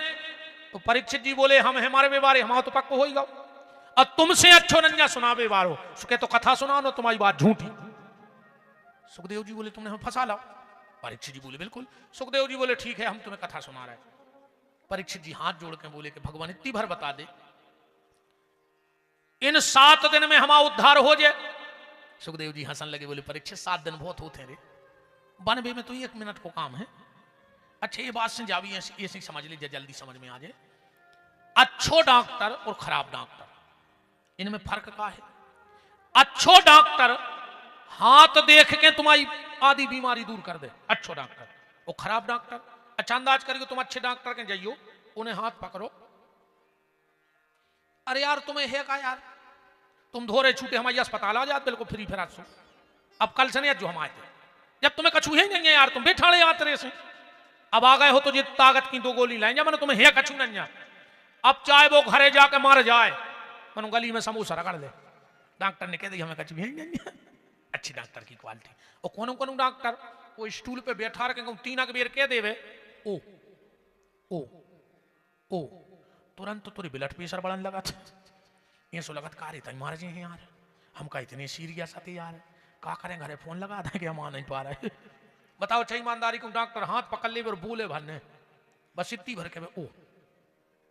तो परीक्षित जी बोले हम हमारे व्यवहार हमारा तो पक्को हो ही गो, और तुमसे अच्छो नंजा सुनावे बारो, सुखे तो कथा सुनाओ ना, तुम्हारी बात झूठी। सुखदेव जी बोले तुमने हमें फंसा लाओ। परीक्षित जी बोले बिल्कुल। सुखदेव जी बोले ठीक है, हम तुम्हें कथा सुना रहे हैं। परीक्षित जी हाथ जोड़ के बोले कि भगवान इतनी भर बता दे, इन 7 दिन में हमारा उद्धार हो जाए। सुखदेव जी हंसन लगे, बोले परीक्षित 7 दिन बहुत होते हैं रे, 92 में तो 1 मिनट को काम है। अच्छा ये बात से जावी ऐसी समझ लीजिए, जल्दी समझ में आ जाए। अच्छो डॉक्टर और खराब डॉक्टर, इनमें फर्क क्या है? अच्छो डॉक्टर हाथ देख के तुम्हारी आधी बीमारी दूर कर दे, अच्छो डॉक्टर। और खराब डॉक्टर अच्छा अंदाज करके तुम अच्छे डॉक्टर के जाइयो, उन्हें हाथ पकड़ो, अरे यार तुम्हें है का यार, तुम धोरे छूटे हमारे अस्पताल आ जाते बिल्कुल फ्री फिर सो। अब कल से नहीं जो हम आए थे, जब तुम्हें कछू ही नहीं है यार, तुम बैठाड़े आते से, अब आ गए हो तो ये ताकत की 2 गोली लाएंगे, मैंने तुम्हें है कछू नहीं है। अब चाहे वो घरे जाके मार जाए, मनो गली में समोसा रगड़ दे, डॉक्टर ने कह दी हमें कछू ही नहीं है। अच्छी डॉक्टर की क्वालिटी। और कौन कौन डॉक्टर वो स्टूल पे बैठा रखे 3 बेर कह देवे ओ ओ ओ, तुरंत तो तुरी ब्लड प्रेशर बढ़ने लगा था। ये सो लगत का रहे मार जी हैं यार, हम का इतने सीरियस आते यार, का करें घरे फोन लगा दें कि हम आ नहीं पा रहे। बताओ चाहिए ईमानदारी को, डॉक्टर हाथ पकड़ ले और बोले भरने बस इतनी भर के ओ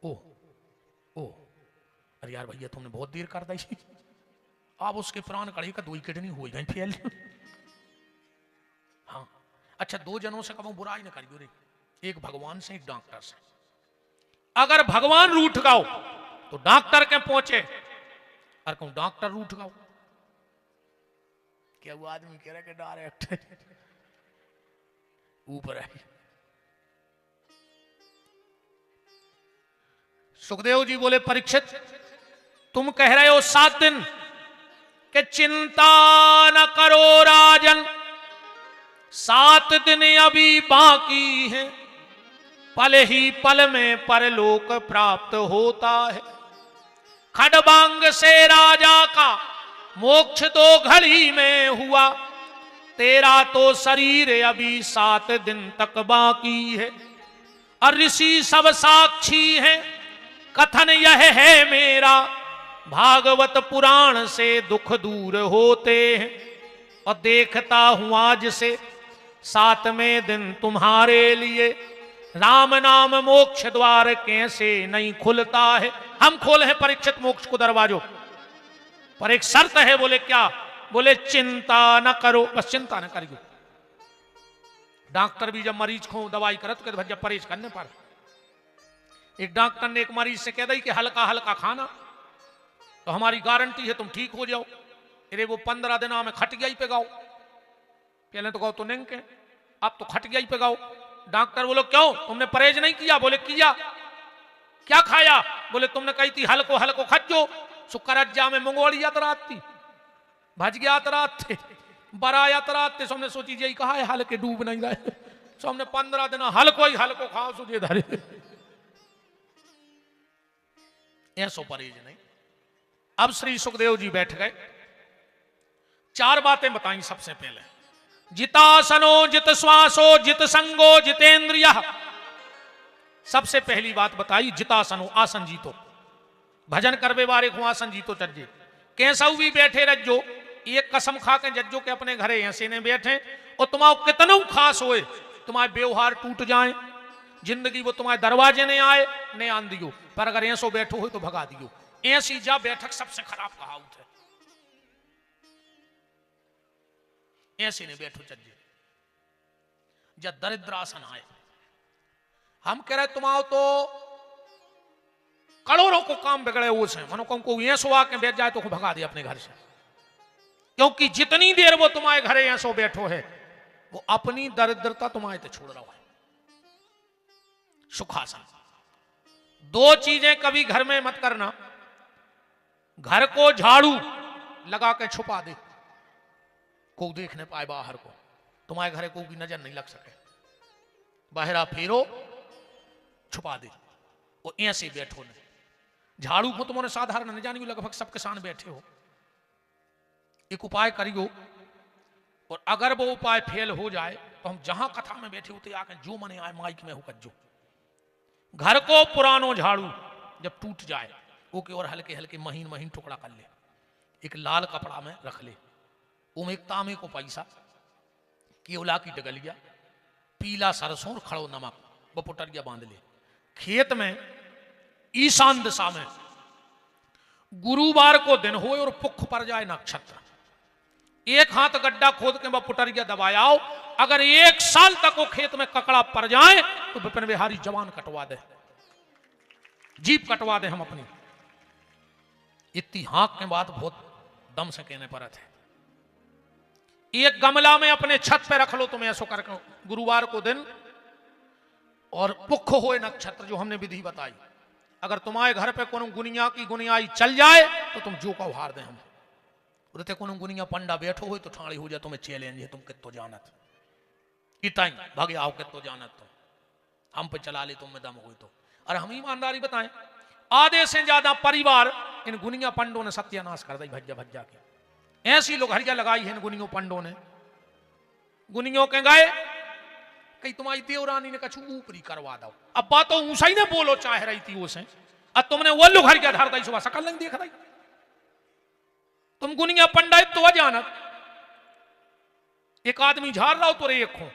ओ ओ, अरे यार भैया तुमने बहुत देर कर दी, अब उसके प्राण कड़ी का 2 किडनी हो गई फेल। हाँ अच्छा, 2 जनों से कब बुराई न करियो रे, एक भगवान से एक डॉक्टर से। अगर भगवान रूठ गाओ तो डॉक्टर के पहुंचे, और कहूं डॉक्टर रूठ गाओ, क्या वो आदमी कह रहा है कि डायरेक्ट ऊपर है। सुखदेव जी बोले परीक्षित तुम कह रहे हो 7 दिन कि चिंता न करो राजन, 7 दिन अभी बाकी है, पल ही पल में परलोक प्राप्त होता है। खडबांग से राजा का मोक्ष 2 घड़ी में हुआ, तेरा तो शरीर अभी 7 दिन तक बाकी है। और ऋषि सब साक्षी हैं, कथन यह है मेरा, भागवत पुराण से दुख दूर होते हैं। और देखता हूं आज से 7वें दिन तुम्हारे लिए, राम नाम मोक्ष द्वार कैसे नहीं खुलता है। हम खोले हैं परीक्षित मोक्ष को दरवाजों, पर एक शर्त है। बोले क्या? बोले चिंता न करो, बस चिंता न करियो। डॉक्टर भी जब मरीज को दवाई करे तो जब परहेज करने पर, एक डॉक्टर ने एक मरीज से कह दी कि हल्का हल्का खाना, तो हमारी गारंटी है तुम ठीक हो जाओ। अरे वो 15 दिन में खटिया ही पे गाओ, पहले तो गाओ तो नहीं के, अब तो खटिया ही पे गाओ। डॉक्टर बोलो क्यों, तुमने परहेज नहीं किया? बोले किया। क्या खाया? बोले तुमने कही थी हल्को हल्को खज्जो, सुकरज्जा में मंगोड़ी यात्रात थी, भजगी यात्रात थे, बड़ा यात्रात थे। सबने सोची यही कहा है हल्के डूब नहीं रहे, सबने 15 दिन हल्को ही हल्को खाओ सुझे धरे, ऐसो परहेज नहीं। अब श्री सुखदेव जी बैठ गए, 4 बातें बताई। सबसे पहले जितासनो जित श्वासो जित संगो जितेंद्रिय। सबसे पहली बात बताई जितासनो, आसन जीतो। भजन करवे बारे को आसन जीतो चज्जे। कैसा भी बैठे रज्जो, एक कसम खा के जज्जो के अपने घरे ऐसे ने बैठे और तुम्हारा कितना खास होए, तुम्हारे व्यवहार टूट जाए, जिंदगी वो तुम्हारे दरवाजे ने आए ने आन दियो, पर अगर ऐसो बैठो हो तो भगा दियो। ऐसी जा बैठक सबसे खराब कहावत है। ऐसे ने बैठो चज्जे जब दरिद्र आसन आए। हम कह रहे तुम्हारा तो करोड़ों को काम बिगड़े वो से, मनो को ऐसो आके बैठ जाए तो भगा दिया अपने घर से, क्योंकि जितनी देर वो तुम्हारे घरे ऐसो बैठो है वो अपनी दरिद्रता तुम्हारे ते छोड़ रहा है। सुखासन। दो चीजें कभी घर में मत करना, घर को झाड़ू लगा के छुपा दे, को देख नहीं पाए बाहर को, तुम्हारे घरे को की नजर नहीं लग सके, बाहर फेरो छुपा दे, वो ऐसे बैठो नहीं। झाड़ू को तुमने साधारण नहीं जानी, लगभग सब किसान बैठे हो। एक उपाय करियो, और अगर वो उपाय फेल हो जाए तो हम जहां कथा में बैठे होते आके जो मने आए माइक में होकर जो घर को पुरानो झाड़ू जब टूट जाए वो के और हल्के हल्के महीन महीन टुकड़ा कर ले, एक लाल कपड़ा में रख ले, उम एक तांबे को पैसा, केवला की डगलिया, पीला सरसों और खड़ो नमक वो पुटरिया बांध ले। खेत में ईशान दिशा में गुरुवार को दिन हो और पुख पर जाए नक्षत्र, एक हाथ गड्ढा खोद के वह पुटरिया दबायाओ, अगर 1 साल तक वो खेत में ककड़ा पड़ जाए तो विपिन बिहारी जवान कटवा दे, जीप कटवा दे हम अपनी। इतनी हाँक के बाद बहुत दम से कहने पर है। एक गमला में अपने छत पे रख लो तुम ऐसो करके गुरुवार को दिन, और पुख होए नक्षत्र जो हमने विधि बताई। अगर तुम्हारे घर पे कोनो गुनिया की गुनियाई चल जाए तो तुम जो का उहार दे हम। उरते कोनो गुनिया पंडा बैठो हो तो ठाणी हो जाए, तुम्हें चैलेंज है, तुम कितो जानत इताई भागे आओ कितो जानत, तुम हम पे चला ले तुम में दम हो तो। अरे हम ईमानदारी बताएं, आधे से ज्यादा परिवार इन गुनिया पंडों ने सत्यानाश कर दी भज्जा भज्जा के। ऐसी लोग हरिया लगाई है इन गुनियों पंडों ने, गुनियों के गए कहीं तुम्हारी देवरानी ने कछु ऊपरी करवा दो। अब बात तो ऊंचा ही ने बोलो चाह रही थी उसे, अब तुमने वो लोग हरिया धर दी, सुबह सकल नहीं देख रही, तुम गुनिया पंडा तो जानत। एक आदमी झाड़ रहा हो तो एक हो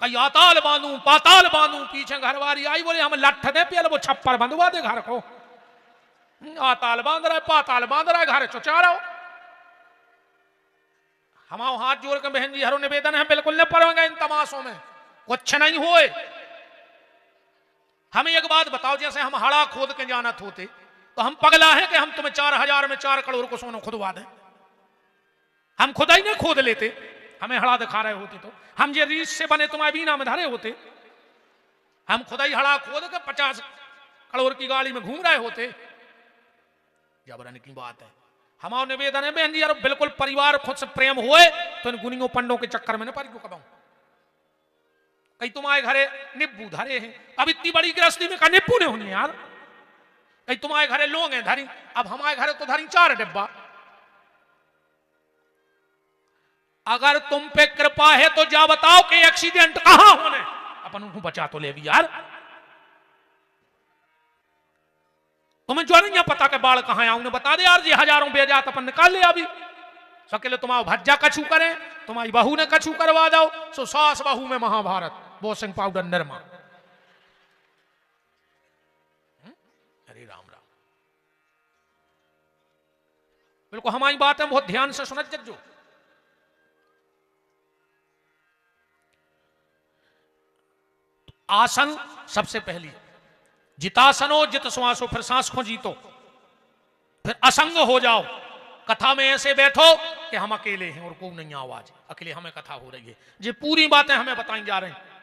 कई आताल बांधू पाताल बांधू, पीछे घरवारी आई बोले हम लठ दे पहले वो छप्पर बंधवा दे घर को, आताल बांध रहा है पाताल बांध रहा है, घर चुचा रहा हो। हमारे हाथ जोड़ के बहन जी हरो निवेदन है, बिल्कुल न पड़ेंगे इन तमाशों में, कुछ नहीं होए। हमें एक बात बताओ, जैसे हम हड़ा खोद के जानत होते तो हम पगला है कि हम तुम्हें 4000 में 4 करोड़ को सोना खुदवा दें? हम खुदा ही नहीं खोद लेते, हमें हड़ा दिखा रहे होते तो हम ये रीछ से बने तुम्हारे बीना में धरे होते, हम खुदा ही हड़ा खोद के 50 करोड़ की गाड़ी में घूम रहे होते। जबरन की बात है। हमारा निवेदन है बहन जी यार, बिल्कुल परिवार खुद से प्रेम हुए तो इन गुनियों पंडों के चक्कर में न पड़ी कबाऊ। कहीं तुम्हारे घरे निब्बू धरे हैं, अब इतनी बड़ी गृहस्थी में का निब्बू नहीं होनी यार। कहीं तुम्हारे घरे लोग हैं धरी, अब हमारे घरे तो धरी 4 डिब्बा। अगर तुम पे कृपा है तो जा बताओ कि एक्सीडेंट कहां होने, अपन उनको बचा तो ले भी यार। तुम्हें जो नहीं पता कि बाढ़ कहां आऊं बता दे यार, जी हजारों बेजात अपन निकाल ले अभी। सकेले तुम्हारा भज्जा कछू करें, तुम्हारी बहू ने कछू करवा दो, सो सास बहू में महाभारत, बोसिंग पाउडर निर्मा। अरे राम राम, बिल्कुल हमारी बात है, बहुत ध्यान से सुनत जज्जो। आसन सबसे पहली, जितासनो जित श्वासो, फिर सांस को जीतो, फिर असंग हो जाओ। कथा में ऐसे बैठो कि हम अकेले हैं और कोई नहीं आवाज, अकेले हमें कथा हो रही है। ये पूरी बातें हमें बताई जा रही हैं।